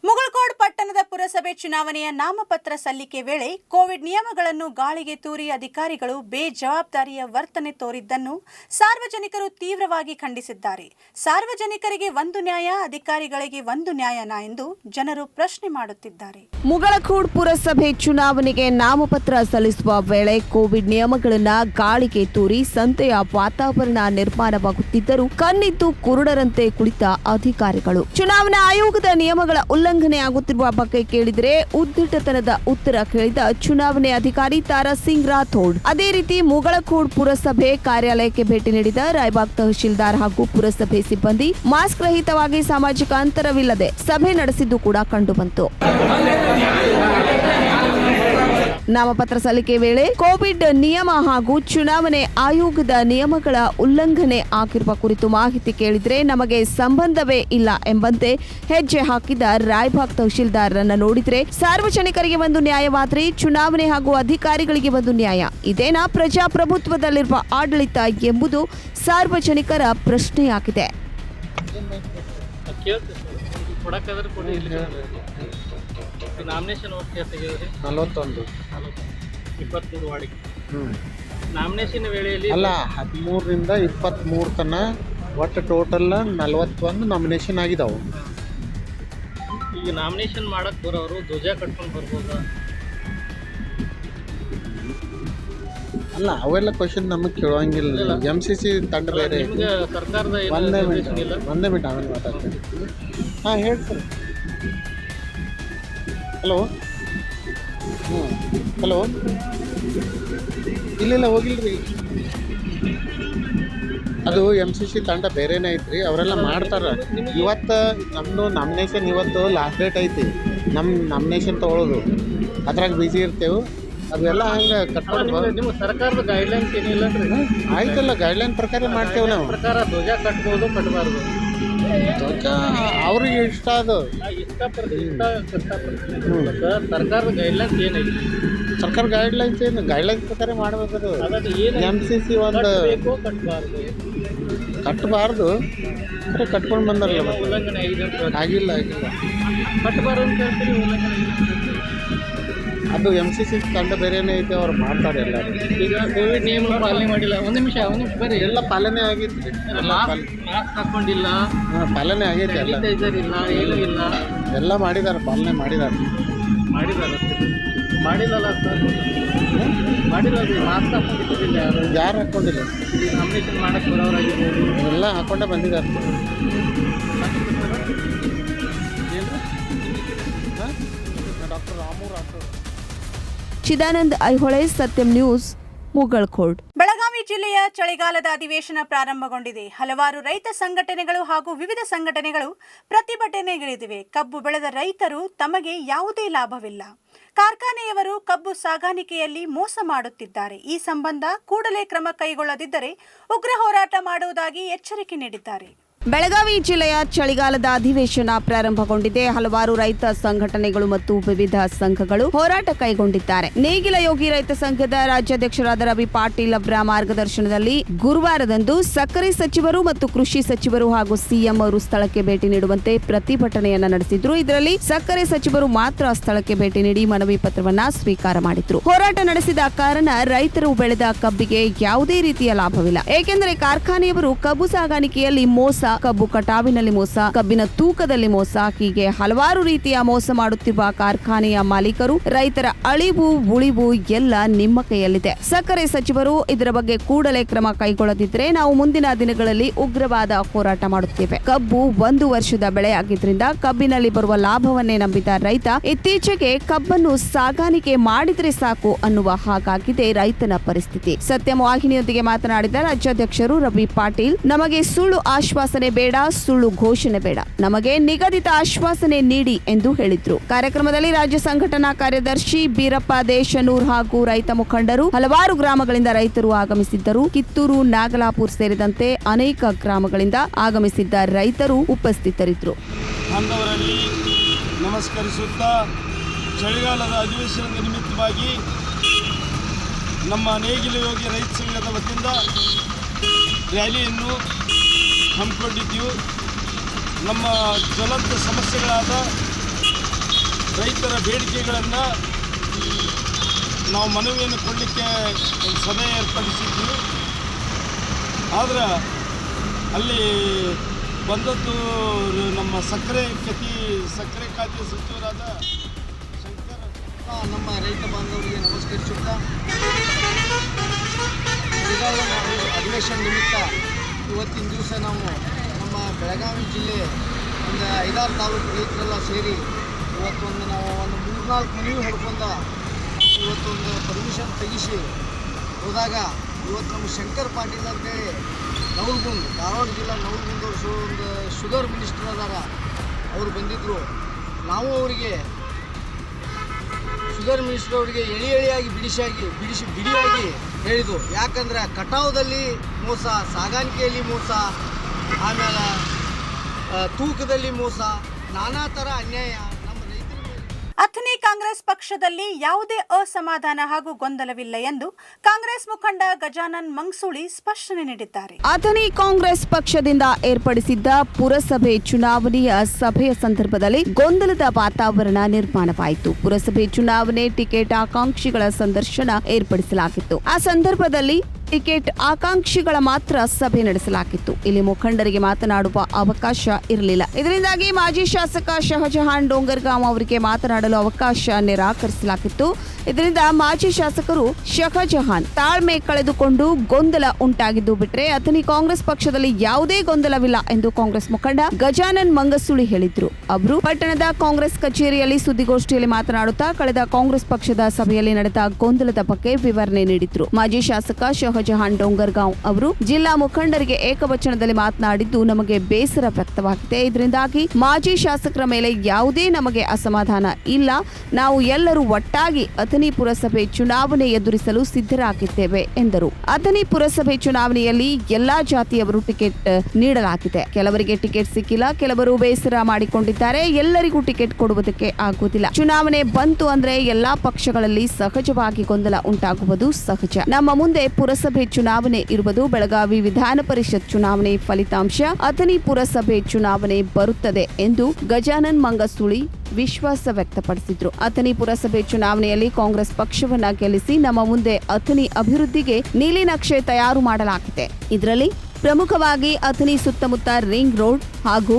ಮುಗಳಕೋಡ್ ಪಟ್ಟಣದ ಪುರಸಭೆ ಚುನಾವಣೆಯ ನಾಮಪತ್ರ ಸಲ್ಲಿಕೆ ವೇಳೆ ಕೋವಿಡ್ ನಿಯಮಗಳನ್ನು ಗಾಳಿಗೆ ತೂರಿ ಅಧಿಕಾರಿಗಳು ಬೇಜವಾಬ್ದಾರಿಯ ವರ್ತನೆ ತೋರಿದ್ದನ್ನು ಸಾರ್ವಜನಿಕರು ತೀವ್ರವಾಗಿ ಖಂಡಿಸಿದ್ದಾರೆ. ಸಾರ್ವಜನಿಕರಿಗೆ ಒಂದು ನ್ಯಾಯ, ಅಧಿಕಾರಿಗಳಿಗೆ ಒಂದು ನ್ಯಾಯನಾ ಎಂದು ಜನರು ಪ್ರಶ್ನೆ ಮಾಡುತ್ತಿದ್ದಾರೆ. ಮುಗಳಕೋಡ್ ಪುರಸಭೆ ಚುನಾವಣೆಗೆ ನಾಮಪತ್ರ ಸಲ್ಲಿಸುವ ವೇಳೆ ಕೋವಿಡ್ ನಿಯಮಗಳನ್ನು ಗಾಳಿಗೆ ತೂರಿ ಸಂತೆಯ ವಾತಾವರಣ ನಿರ್ಮಾಣವಾಗುತ್ತಿದ್ದರೂ ಕಣ್ಣಿದ್ದು ಕುರುಡರಂತೆ ಕುಳಿತ ಅಧಿಕಾರಿಗಳು. ಚುನಾವಣಾ ಆಯೋಗದ ನಿಯಮಗಳ ಉಲ್ಲಂಘನೆಯಾಗುತ್ತಿರುವ ಬಗ್ಗೆ ಕೇಳಿದರೆ ಉದ್ದಿಟ್ಟತನದ ಉತ್ತರ ಕೇಳಿದ ಚುನಾವಣೆ ಅಧಿಕಾರಿ ತಾರಾ ಸಿಂಗ್ ರಾಥೋಡ್. ಅದೇ ರೀತಿ ಮುಗಳಕೋಡ್ ಪುರಸಭೆ ಕಾರ್ಯಾಲಯಕ್ಕೆ ಭೇಟಿ ನೀಡಿದ ರಾಯಬಾಗ್ ತಹಶೀಲ್ದಾರ್ ಹಾಗೂ ಪುರಸಭೆ ಸಿಬ್ಬಂದಿ ಮಾಸ್ಕ್ ರಹಿತವಾಗಿ ಸಾಮಾಜಿಕ ಅಂತರವಿಲ್ಲದೆ ಸಭೆ ನಡೆಸಿದ್ದು ಕೂಡ ಕಂಡುಬಂತು. ನಾಮಪತ್ರ ಸಲ್ಲಿಕೆ ವೇಳೆ ಕೋವಿಡ್ ನಿಯಮ ಹಾಗೂ ಚುನಾವಣೆ ಆಯೋಗದ ನಿಯಮಗಳ ಉಲ್ಲಂಘನೆ ಆಗಿರುವ ಕುರಿತು ಮಾಹಿತಿ ಕೇಳಿದ್ರೆ ನಮಗೆ ಸಂಬಂಧವೇ ಇಲ್ಲ ಎಂಬಂತೆ ಹೆಜ್ಜೆ ಹಾಕಿದ ರಾಯಬಾಗ್ ತಹಶೀಲ್ದಾರರನ್ನ ನೋಡಿದ್ರೆ ಸಾರ್ವಜನಿಕರಿಗೆ ಒಂದು ನ್ಯಾಯವಾದರೆ ಚುನಾವಣೆ ಹಾಗೂ ಅಧಿಕಾರಿಗಳಿಗೆ ಒಂದು ನ್ಯಾಯ. ಇದೇನಾ ಪ್ರಜಾಪ್ರಭುತ್ವದಲ್ಲಿರುವ ಆಡಳಿತ ಎಂಬುದು ಸಾರ್ವಜನಿಕರ ಪ್ರಶ್ನೆಯಾಗಿದೆ. ನಾಮಿನೇಷನ್ ಓಟ್ ತೆಗೆದ್ರಿ 41 23 ವಾರ್ಡಿಗೆ. ನಾಮಿನೇಷನ್ ವೇಳೆಯಲ್ಲಿ ಅಲ್ಲ 13ರಿಂದ 23 ತನಕ ಒಟ್ಟು ಟೋಟಲ್ 41 ನಾಮಿನೇಷನ್ ಆಗಿದಾವೆ. ಈಗ ನಾಮಿನೇಷನ್ ಮಾಡಕ್ ಬರೋರು ಧ್ವಜ ಕಟ್ಕೊಂಡು ಬರ್ಬೋದಾ? ಅಲ್ಲ ಅವೆಲ್ಲ ಕ್ವಶನ್ ನಮಗೆ ಕೇಳೋಂಗಿಲ್ಲ. MCC ತಂಡ ಬೇರೆ ನಿಮ್ಗೆ ಸರ್ಕಾರದ ಒಂದೇ ಮಿನಿಟ್ ಆಮೇಲೆ ಮಾತಾಡ್ತೀನಿ. ಹಾಂ ಹೇಳಿ ಸರ್. ಹಲೋ. ಹಲೋ. ಇಲ್ಲ ಹೋಗಿಲ್ರಿ, ಅದು MCC ತಂಡ ಬೇರೆನೇ ಐತ್ರಿ, ಅವರೆಲ್ಲ ಮಾಡ್ತಾರೆ. ಇವತ್ತು ನಮ್ಮದು ನಾಮಿನೇಷನ್ ಇವತ್ತು ಲಾಸ್ಟ್ ಡೇಟ್ ಐತಿ. ನಮ್ಮ ನಾಮಿನೇಷನ್ ತೊಗೊಳೋದು ಅದ್ರಾಗ ಬ್ಯುಸಿ ಇರ್ತೇವೆ. ಅವೆಲ್ಲ ಹಂಗೆ ಕಟ್ಕೊಂಡು ನಿಮ್ಮ ಸರ್ಕಾರದ ಗೈಡ್ಲೈನ್ಸ್ ಏನಿಲ್ಲ ರೀ? ಆಯ್ತಲ್ಲ, ಗೈಡ್ಲೈನ್ ಪ್ರಕಾರ ಮಾಡ್ತೇವೆ ನಾವು. ಪ್ರಕಾರ ಧ್ವಜ ಕಟ್ಬೋದು ಕಟ್ಟಬಾರ್ದು ಅವ್ರಿಗೆ ಇಷ್ಟ ಅದು ಸರ್ಕಾರದ ಗೈಡ್ಲೈನ್ಸ್ ಏನೈತಿ? ಸರ್ಕಾರ ಗೈಡ್ಲೈನ್ಸ್ ಏನು ಗೈಡ್ಲೈನ್ಸ್ ಪ್ರಕಾರ ಮಾಡಬೇಕದು. MCC ಒಂದು ಕಟ್ಟಬಾರ್ದು ಕಟ್ಕೊಂಡು ಬಂದಾರಲ್ಲ, ಉಲ್ಲಂಘನೆ ಆಗಿಲ್ಲ ಕಟ್ಟಬಾರ್ದು ಅಂತ ಹೇಳ್ತೀರಿ. ಅದು MCC ತಂಡ ಬೇರೆನೇ ಐತೆ, ಅವ್ರು ಮಾಡ್ತಾರೆ ಎಲ್ಲರೂ. ಈಗ ಕೋವಿಡ್ ನಿಯಮ ಪಾಲನೆ ಮಾಡಿಲ್ಲ. ಒಂದು ನಿಮಿಷ ಬರ್ರಿ. ಎಲ್ಲ ಪಾಲನೆ ಆಗೈತಿ, ಮಾಸ್ಕ್ ಹಾಕೊಂಡಿಲ್ಲ, ಪಾಲನೆ ಆಗೈತೆ, ಎಲ್ಲ ಸ್ಯಾನಿಟೈಸರ್ ಇಲ್ಲ, ಏನೂ ಇಲ್ಲ, ಎಲ್ಲ ಮಾಡಿದ್ದಾರೆ, ಪಾಲನೆ ಮಾಡಿಲ್ಲಲ್ಲ ಸರ್? ಮಾಡಿಲ್ಲ ರೀ. ಮಾಸ್ಕ್ ಹಾಕೊಂಡಿಲ್ಲ. ಯಾರು ಹಾಕೊಂಡಿಲ್ಲ? ನಾಮಿನೇಷನ್ ಮಾಡಕ್ಕೆ ಬರೋರಾಗಿರ್ಬೋದು, ಎಲ್ಲ ಹಾಕೊಂಡೇ ಬಂದಿದ್ದಾರೆ. ಡಾಕ್ಟರ್ ರಾಮು ರಾಠೋಡ್. ಚಿದಾನಂದ್ ಐಹೊಳೆ, ಸತ್ಯಂ ನ್ಯೂಸ್, ಮುಗಳಕೋಡ್. ಬೆಳಗಾವಿ ಜಿಲ್ಲೆಯ ಚಳಿಗಾಲದ ಅಧಿವೇಶನ ಪ್ರಾರಂಭಗೊಂಡಿದೆ. ಹಲವಾರು ರೈತ ಸಂಘಟನೆಗಳು ಹಾಗೂ ವಿವಿಧ ಸಂಘಟನೆಗಳು ಪ್ರತಿಭಟನೆಗಿಳಿದಿವೆ. ಕಬ್ಬು ಬೆಳೆದ ರೈತರು ತಮಗೆ ಯಾವುದೇ ಲಾಭವಿಲ್ಲ, ಕಾರ್ಖಾನೆಯವರು ಕಬ್ಬು ಸಾಗಾಣಿಕೆಯಲ್ಲಿ ಮೋಸ ಮಾಡುತ್ತಿದ್ದಾರೆ, ಈ ಸಂಬಂಧ ಕೂಡಲೇ ಕ್ರಮ ಕೈಗೊಳ್ಳದಿದ್ದರೆ ಉಗ್ರ ಹೋರಾಟ ಮಾಡುವುದಾಗಿ ಎಚ್ಚರಿಕೆ ನೀಡಿದ್ದಾರೆ. ಬೆಳಗಾವಿ ಜಿಲ್ಲೆಯ ಚಳಿಗಾಲದ ಅಧಿವೇಶನ ಪ್ರಾರಂಭಗೊಂಡಿದೆ. ಹಲವಾರು ರೈತ ಸಂಘಟನೆಗಳು ಮತ್ತು ವಿವಿಧ ಸಂಘಗಳು ಹೋರಾಟ ಕೈಗೊಂಡಿದ್ದಾರೆ. ನೇಗಿಲ ಯೋಗಿ ರೈತ ಸಂಘದ ರಾಜ್ಯಾಧ್ಯಕ್ಷರಾದ ರವಿ ಪಾಟೀಲ್ ಅವರ ಮಾರ್ಗದರ್ಶನದಲ್ಲಿ ಗುರುವಾರದಂದು ಸಕ್ಕರೆ ಸಚಿವರು ಮತ್ತು ಕೃಷಿ ಸಚಿವರು ಹಾಗೂ ಸಿಎಂ ಅವರು ಸ್ಥಳಕ್ಕೆ ಭೇಟಿ ನೀಡುವಂತೆ ಪ್ರತಿಭಟನೆಯನ್ನ ನಡೆಸಿದ್ರು. ಇದರಲ್ಲಿ ಸಕ್ಕರೆ ಸಚಿವರು ಮಾತ್ರ ಸ್ಥಳಕ್ಕೆ ಭೇಟಿ ನೀಡಿ ಮನವಿ ಪತ್ರವನ್ನ ಸ್ವೀಕಾರ ಮಾಡಿದ್ರು. ಹೋರಾಟ ನಡೆಸಿದ ಕಾರಣ ರೈತರು ಬೆಳೆದ ಕಬ್ಬಿಗೆ ಯಾವುದೇ ರೀತಿಯ ಲಾಭವಿಲ್ಲ, ಏಕೆಂದರೆ ಕಾರ್ಖಾನೆಯವರು ಕಬ್ಬು ಸಾಗಾಣಿಕೆಯಲ್ಲಿ ಮೋಸ, ಕಬ್ಬು ಕಟಾವಿನಲ್ಲಿ ಮೋಸ, ಕಬ್ಬಿನ ತೂಕದಲ್ಲಿ ಮೋಸ, ಹೀಗೆ ಹಲವಾರು ರೀತಿಯ ಮೋಸ ಮಾಡುತ್ತಿರುವ ಕಾರ್ಖಾನೆಯ ಮಾಲೀಕರು ರೈತರ ಅಳಿವು ಉಳಿವು ಎಲ್ಲ ನಿಮ್ಮ ಕೈಯಲ್ಲಿದೆ. ಸಕ್ಕರೆ ಸಚಿವರು ಇದರ ಬಗ್ಗೆ ಕೂಡಲೇ ಕ್ರಮ ಕೈಗೊಳ್ಳದಿದ್ದರೆ ನಾವು ಮುಂದಿನ ದಿನಗಳಲ್ಲಿ ಉಗ್ರವಾದ ಹೋರಾಟ ಮಾಡುತ್ತೇವೆ. ಕಬ್ಬು 1 ವರ್ಷದ ಬೆಳೆಯಾಗಿದ್ದರಿಂದ ಕಬ್ಬಿನಲ್ಲಿ ಬರುವ ಲಾಭವನ್ನೇ ನಂಬಿದ ರೈತ ಇತ್ತೀಚೆಗೆ ಕಬ್ಬನ್ನು ಸಾಗಾಣಿಕೆ ಮಾಡಿದ್ರೆ ಸಾಕು ಅನ್ನುವ ಹಾಗಾಗಿದೆ ರೈತನ ಪರಿಸ್ಥಿತಿ. ಸತ್ಯಂ ವಾಹಿನಿಯೊಂದಿಗೆ ಮಾತನಾಡಿದ ರಾಜ್ಯಾಧ್ಯಕ್ಷರು ರವಿ ಪಾಟೀಲ್, ನಮಗೆ ಸುಳ್ಳು ಆಶ್ವಾಸನೆ ಬೇಡ, ಸುಳ್ಳು ಘೋಷಣೆ ಬೇಡ, ನಮಗೆ ನಿಗದಿತ ಆಶ್ವಾಸನೆ ನೀಡಿ ಎಂದು ಹೇಳಿದ್ರು. ಕಾರ್ಯಕ್ರಮದಲ್ಲಿ ರಾಜ್ಯ ಸಂಘಟನಾ ಕಾರ್ಯದರ್ಶಿ ಬೀರಪ್ಪ ದೇಶನೂರ್ ಹಾಗೂ ರೈತ ಮುಖಂಡರು, ಹಲವಾರು ಗ್ರಾಮಗಳಿಂದ ರೈತರು ಆಗಮಿಸಿದ್ದರು. ಕಿತ್ತೂರು, ನಾಗಲಾಪುರ ಸೇರಿದಂತೆ ಅನೇಕ ಗ್ರಾಮಗಳಿಂದ ಆಗಮಿಸಿದ್ದ ರೈತರು ಉಪಸ್ಥಿತರಿದ್ದರು. ಬಾಂಧವರಲ್ಲಿ ನಮಸ್ಕರಿಸುತ್ತಾ ಚಳಿಗಾಲದ ಅಧಿವೇಶನದ ನಿಮಿತ್ತವಾಗಿ ನಮ್ಮ ನೇಗಿಲು ಯೋಗಿ ರೈತ ಸಂಘದ ವತಿಯಿಂದ ರ್ಯಾಲಿಯನ್ನು ಹಮ್ಮಿಕೊಂಡಿದ್ದೀವಿ. ನಮ್ಮ ಜ್ವಲಂತ ಸಮಸ್ಯೆಗಳಾದ ರೈತರ ಬೇಡಿಕೆಗಳನ್ನು ನಾವು ಮನವಿಯನ್ನು ಕೊಡಲಿಕ್ಕೆ ಸಭೆ ಏರ್ಪಡಿಸಿದ್ವಿ. ಆದರೆ ಅಲ್ಲಿ ಬಂದದ್ದು ನಮ್ಮ ಸಕ್ಕರೆ ಖಾತೆ ಸಚಿವರಾದ ಶಂಕರ್. ನಮ್ಮ ರೈತ ಬಾಂಧವರಿಗೆ ನಮಸ್ಕರಿಸುತ್ತಾ ಚಳಿಗಾಲದ ಅಧಿವೇಶನ ನಿಮಿತ್ತ ಇವತ್ತಿನ ದಿವಸ ನಾವು ನಮ್ಮ ಬೆಳಗಾವಿ ಜಿಲ್ಲೆ ಒಂದು 5-6 ತಾಲೂಕು ರೈತರೆಲ್ಲ ಸೇರಿ ಇವತ್ತೊಂದು ನಾವು ಒಂದು 3-4 ಮನವಿ ಹೊಡ್ಕೊಂಡು ಇವತ್ತೊಂದು ಪರ್ಮಿಷನ್ ತೆಗಿಸಿ ಹೋದಾಗ ಇವತ್ತು ನಮ್ಮ ಶಂಕರ್ ಪಾಟೀಲ್ ಅಂತೇಳಿ ನವಲಗುಂದ, ಧಾರವಾಡ ಜಿಲ್ಲಾ ನವಲಗುಂದವ್ರು ಒಂದು ಶುಗರ್ ಮಿನಿಸ್ಟರ್ ಅದಾರ, ಅವರು ಬಂದಿದ್ದರು. ನಾವು ಅವರಿಗೆ ಶುಗರ್ ಮಿನಿಸ್ಟರ್ ಅವರಿಗೆ ಎಳಿಯಾಗಿ ಬಿಡಿಯಾಗಿ ಹೇಳಿದ್ದು. ಯಾಕಂದರೆ ಕಟಾವುದಲ್ಲಿ ಮೋಸ, ಸಾಗಾಣಿಕೆಯಲ್ಲಿ ಮೋಸ, ಆಮೇಲೆ ತೂಕದಲ್ಲಿ ಮೋಸ, ನಾನಾ ಥರ ಅನ್ಯಾಯ ನಮ್ಮ ರೈತರ ಮೇಲೆ. ಅಥಣಿ ಕಾಂಗ್ರೆಸ್ ಪಕ್ಷದಲ್ಲಿ ಯಾವುದೇ ಅಸಮಾಧಾನ ಹಾಗೂ ಗೊಂದಲವಿಲ್ಲ ಎಂದು ಕಾಂಗ್ರೆಸ್ ಮುಖಂಡ ಗಜಾನನ್ ಮಂಗಸೂಳಿ ಸ್ಪಷ್ಟನೆ ನೀಡಿದ್ದಾರೆ. ಅಥಣಿ ಕಾಂಗ್ರೆಸ್ ಪಕ್ಷದಿಂದ ಏರ್ಪಡಿಸಿದ್ದ ಪುರಸಭೆ ಚುನಾವಣೆಯ ಸಭೆಯ ಸಂದರ್ಭದಲ್ಲಿ ಗೊಂದಲದ ವಾತಾವರಣ ನಿರ್ಮಾಣವಾಯಿತು. ಪುರಸಭೆ ಚುನಾವಣೆ ಟಿಕೆಟ್ ಆಕಾಂಕ್ಷಿಗಳ ಸಂದರ್ಶನ ಏರ್ಪಡಿಸಲಾಗಿತ್ತು. ಆ ಸಂದರ್ಭದಲ್ಲಿ ಟಿಕೆಟ್ ಆಕಾಂಕ್ಷಿಗಳ ಮಾತ್ರ ಸಭೆ ನಡೆಸಲಾಗಿತ್ತು. ಇಲ್ಲಿ ಮುಖಂಡರಿಗೆ ಮಾತನಾಡುವ ಅವಕಾಶ ಇರಲಿಲ್ಲ. ಇದರಿಂದಾಗಿ ಮಾಜಿ ಶಾಸಕ ಶಹಜಹಾನ್ ಡೋಂಗರ್ಗಾಂವ್ ಅವರಿಗೆ ಮಾತನಾಡಲು ಅವಕಾಶ ನಿರಾಕರಿಸಲಾಗಿತ್ತು. ಇದರಿಂದ ಮಾಜಿ ಶಾಸಕರು ಶಹಜಹಾನ್ ತಾಳ್ಮೆ ಕಳೆದುಕೊಂಡು ಗೊಂದಲ ಉಂಟಾಗಿದ್ದು ಬಿಟ್ಟರೆ ಅಥಣಿ ಕಾಂಗ್ರೆಸ್ ಪಕ್ಷದಲ್ಲಿ ಯಾವುದೇ ಗೊಂದಲವಿಲ್ಲ ಎಂದು ಕಾಂಗ್ರೆಸ್ ಮುಖಂಡ ಗಜಾನನ್ ಮಂಗಸೂಳಿ ಹೇಳಿದ್ರು. ಅವರು ಪಟ್ಟಣದ ಕಾಂಗ್ರೆಸ್ ಕಚೇರಿಯಲ್ಲಿ ಸುದ್ದಿಗೋಷ್ಠಿಯಲ್ಲಿ ಮಾತನಾಡುತ್ತಾ ಕಳೆದ ಕಾಂಗ್ರೆಸ್ ಪಕ್ಷದ ಸಭೆಯಲ್ಲಿ ನಡೆದ ಗೊಂದಲದ ಬಗ್ಗೆ ವಿವರಣೆ ನೀಡಿದ್ರು. ಮಾಜಿ ಶಾಸಕ ಶಹಜಹಾನ್ ಡೋಂಗರ್ಗಾಂವ್ ಅವರು ಜಿಲ್ಲಾ ಮುಖಂಡರಿಗೆ ಏಕವಚನದಲ್ಲಿ ಮಾತನಾಡಿದ್ದು ನಮಗೆ ಬೇಸರ ವ್ಯಕ್ತವಾಗಿದೆ. ಇದರಿಂದಾಗಿ ಮಾಜಿ ಶಾಸಕರ ಮೇಲೆ ಯಾವುದೇ ನಮಗೆ ಅಸಮಾಧಾನ ಇಲ್ಲ. ನಾವು ಎಲ್ಲರೂ ಒಟ್ಟಾಗಿ ಅಥಣಿ ಪುರಸಭೆ ಚುನಾವಣೆ ಎದುರಿಸಲು ಸಿದ್ಧರಾಗಿದ್ದೇವೆ ಎಂದರು. ಅಥಣಿ ಪುರಸಭೆ ಚುನಾವಣೆಯಲ್ಲಿ ಎಲ್ಲಾ ಜಾತಿಯವರು ಟಿಕೆಟ್ ನೀಡಲಾಗಿದೆ. ಕೆಲವರಿಗೆ ಟಿಕೆಟ್ ಸಿಕ್ಕಿಲ್ಲ, ಕೆಲವರು ಬೇಸರ ಮಾಡಿಕೊಂಡಿದ್ದಾರೆ. ಎಲ್ಲರಿಗೂ ಟಿಕೆಟ್ ಕೊಡುವುದಕ್ಕೆ ಆಗುವುದಿಲ್ಲ. ಚುನಾವಣೆ ಬಂತು ಅಂದ್ರೆ ಎಲ್ಲಾ ಪಕ್ಷಗಳಲ್ಲಿ ಸಹಜವಾಗಿ ಗೊಂದಲ ಉಂಟಾಗುವುದು ಸಹಜ. ನಮ್ಮ ಮುಂದೆ ಪುರಸಭೆ ಚುನಾವಣೆ ಇರುವುದು. ಬೆಳಗಾವಿ ವಿಧಾನ ಪರಿಷತ್ ಚುನಾವಣೆ ಫಲಿತಾಂಶ ಅಥಣಿ ಪುರಸಭೆ ಚುನಾವಣೆ ಬರುತ್ತದೆ ಎಂದು ಗಜಾನನ್ ಮಂಗಸೂಳಿ ವಿಶ್ವಾಸ ವ್ಯಕ್ತಪಡಿಸಿದ್ರು. ಅಥಣಿ ಪುರಸಭೆ ಚುನಾವಣೆಯಲ್ಲಿ ಕಾಂಗ್ರೆಸ್ ಪಕ್ಷವನ್ನ ಗೆಲ್ಲಿಸಿ ನಮ್ಮ ಮುಂದೆ ಅಥಣಿ ಅಭಿವೃದ್ಧಿಗೆ ನೀಲಿ ನಕ್ಷೆ ತಯಾರು ಮಾಡಲಾಗಿದೆ. ಇದರಲ್ಲಿ ಪ್ರಮುಖವಾಗಿ ಅಥಣಿ ಸುತ್ತಮುತ್ತ ರಿಂಗ್ ರೋಡ್ ಹಾಗೂ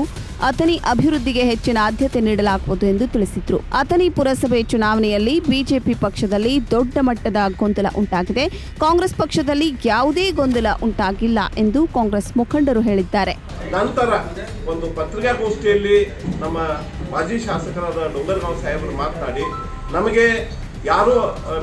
ಅಥಣಿ ಅಭಿವೃದ್ಧಿಗೆ ಹೆಚ್ಚಿನ ಆದ್ಯತೆ ನೀಡಲಾಗುವುದು ಎಂದು ತಿಳಿಸಿದ್ರು. ಅಥಣಿ ಪುರಸಭೆ ಚುನಾವಣೆಯಲ್ಲಿ ಬಿಜೆಪಿ ಪಕ್ಷದಲ್ಲಿ ದೊಡ್ಡ ಮಟ್ಟದ ಗೊಂದಲ ಉಂಟಾಗಿದೆ. ಕಾಂಗ್ರೆಸ್ ಪಕ್ಷದಲ್ಲಿ ಯಾವುದೇ ಗೊಂದಲ ಉಂಟಾಗಿಲ್ಲ ಎಂದು ಕಾಂಗ್ರೆಸ್ ಮುಖಂಡರು ಹೇಳಿದ್ದಾರೆ. ನಂತರ ಒಂದು ಪತ್ರಿಕಾಗೋಷ್ಠಿಯಲ್ಲಿ ನಮ್ಮ ಮಾಜಿ ಶಾಸಕರಾದ ಡೋಂಗರ್ಗಾಂವ್ ಸಾಹೇಬರು ಮಾತನಾಡಿ ನಮಗೆ ಯಾರೂ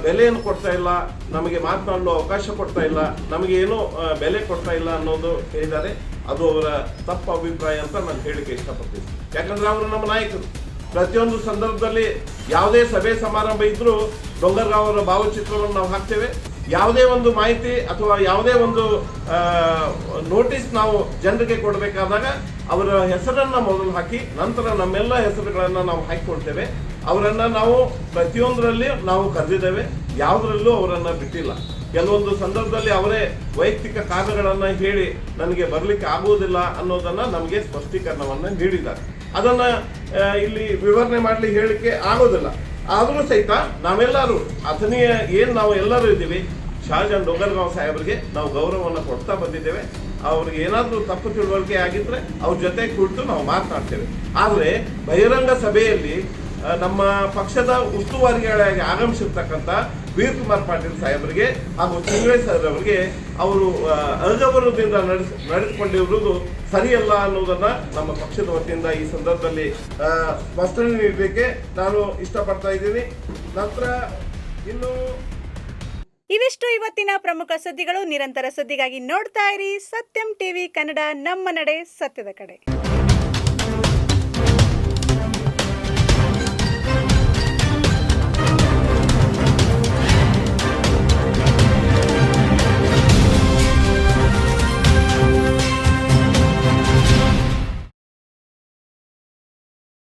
ಬೆಲೆಯನ್ನು ಕೊಡ್ತಾ ಇಲ್ಲ, ನಮಗೆ ಮಾತನಾಡಲು ಅವಕಾಶ ಕೊಡ್ತಾ ಇಲ್ಲ, ನಮಗೆ ಏನೂ ಬೆಲೆ ಕೊಡ್ತಾ ಇಲ್ಲ ಅನ್ನೋದು ಹೇಳಿದ್ದಾರೆ. ಅದು ಅವರ ತಪ್ಪು ಅಭಿಪ್ರಾಯ ಅಂತ ನಾನು ಹೇಳಿಕೆ ಇಷ್ಟಪಡ್ತೀನಿ. ಯಾಕಂದ್ರೆ ಅವರು ನಮ್ಮ ನಾಯಕರು. ಪ್ರತಿಯೊಂದು ಸಂದರ್ಭದಲ್ಲಿ ಯಾವುದೇ ಸಭೆ ಸಮಾರಂಭ ಇದ್ರೂ ಡೋಂಗರ್ಗಾಂವ್ ಅವರ ಭಾವಚಿತ್ರವನ್ನು ನಾವು ಹಾಕ್ತೇವೆ. ಯಾವುದೇ ಒಂದು ಮಾಹಿತಿ ಅಥವಾ ಯಾವುದೇ ಒಂದು ನೋಟಿಸ್ ನಾವು ಜನರಿಗೆ ಕೊಡಬೇಕಾದಾಗ ಅವರ ಹೆಸರನ್ನು ಮೊದಲು ಹಾಕಿ ನಂತರ ನಮ್ಮೆಲ್ಲ ಹೆಸರುಗಳನ್ನು ನಾವು ಹಾಕಿಕೊಳ್ತೇವೆ. ಅವರನ್ನು ನಾವು ಪ್ರತಿಯೊಂದರಲ್ಲಿ ನಾವು ಕರೆದಿದ್ದೇವೆ, ಯಾವುದರಲ್ಲೂ ಅವರನ್ನು ಬಿಟ್ಟಿಲ್ಲ. ಕೆಲವೊಂದು ಸಂದರ್ಭದಲ್ಲಿ ಅವರೇ ವೈಯಕ್ತಿಕ ಕಾರಣಗಳನ್ನು ಹೇಳಿ ನನಗೆ ಬರಲಿಕ್ಕೆ ಆಗುವುದಿಲ್ಲ ಅನ್ನೋದನ್ನು ನಮಗೆ ಸ್ಪಷ್ಟೀಕರಣವನ್ನು ನೀಡಿದ್ದಾರೆ. ಅದನ್ನು ಇಲ್ಲಿ ವಿವರಣೆ ಮಾಡಲಿಕ್ಕೆ ಹೇಳಲಿಕ್ಕೆ ಆಗೋದಿಲ್ಲ. ಆದರೂ ಸಹಿತ ನಾವೆಲ್ಲರೂ ಅಥಣಿಯ ಏನು ನಾವು ಎಲ್ಲರೂ ಇದ್ದೀವಿ, ಶಹಜಹಾನ್ ಡೋಂಗರ್ಗಾಂವ್ ಸಾಹೇಬರಿಗೆ ನಾವು ಗೌರವವನ್ನು ಕೊಡ್ತಾ ಬಂದಿದ್ದೇವೆ. ಅವ್ರಿಗೆ ಏನಾದರೂ ತಪ್ಪು ತಿಳುವಳಿಕೆ ಆಗಿದ್ರೆ ಅವ್ರ ಜೊತೆ ಕುಳಿತು ನಾವು ಮಾತನಾಡ್ತೇವೆ. ಆದರೆ ಬಹಿರಂಗ ಸಭೆಯಲ್ಲಿ ನಮ್ಮ ಪಕ್ಷದ ಉಸ್ತುವಾರಿಗಳಾಗಿ ಆಗಮಿಸಿರ್ತಕ್ಕಂಥ ವೀರ್ ಕುಮಾರ್ ಪಾಟೀಲ್ ಸಾಹೇಬರಿಗೆ ಹಾಗೂ ಚಿಂಗ್ಳೆ ಸರ್ ಅವರಿಗೆ ಅವರು ಅಗೌರವದಿಂದ ನಡೆದುಕೊಂಡಿರುವುದು ಸರಿಯಲ್ಲ ಅನ್ನೋದನ್ನ ನಮ್ಮ ಪಕ್ಷದ ವತಿಯಿಂದ ಈ ಸಂದರ್ಭದಲ್ಲಿ ಸ್ಪಷ್ಟನೆ ನೀಡಲಿಕ್ಕೆ ನಾನು ಇಷ್ಟಪಡ್ತಾ ಇದ್ದೀನಿ. ನಂತರ ಇನ್ನು ಇವಿಷ್ಟು ಇವತ್ತಿನ ಪ್ರಮುಖ ಸುದ್ದಿಗಳು. ನಿರಂತರ ಸುದ್ದಿಗಾಗಿ ನೋಡ್ತಾ ಇರಿ ಸತ್ಯಂ ಟಿವಿ ಕನ್ನಡ, ನಮ್ಮ ನಡೆ ಸತ್ಯದ ಕಡೆ.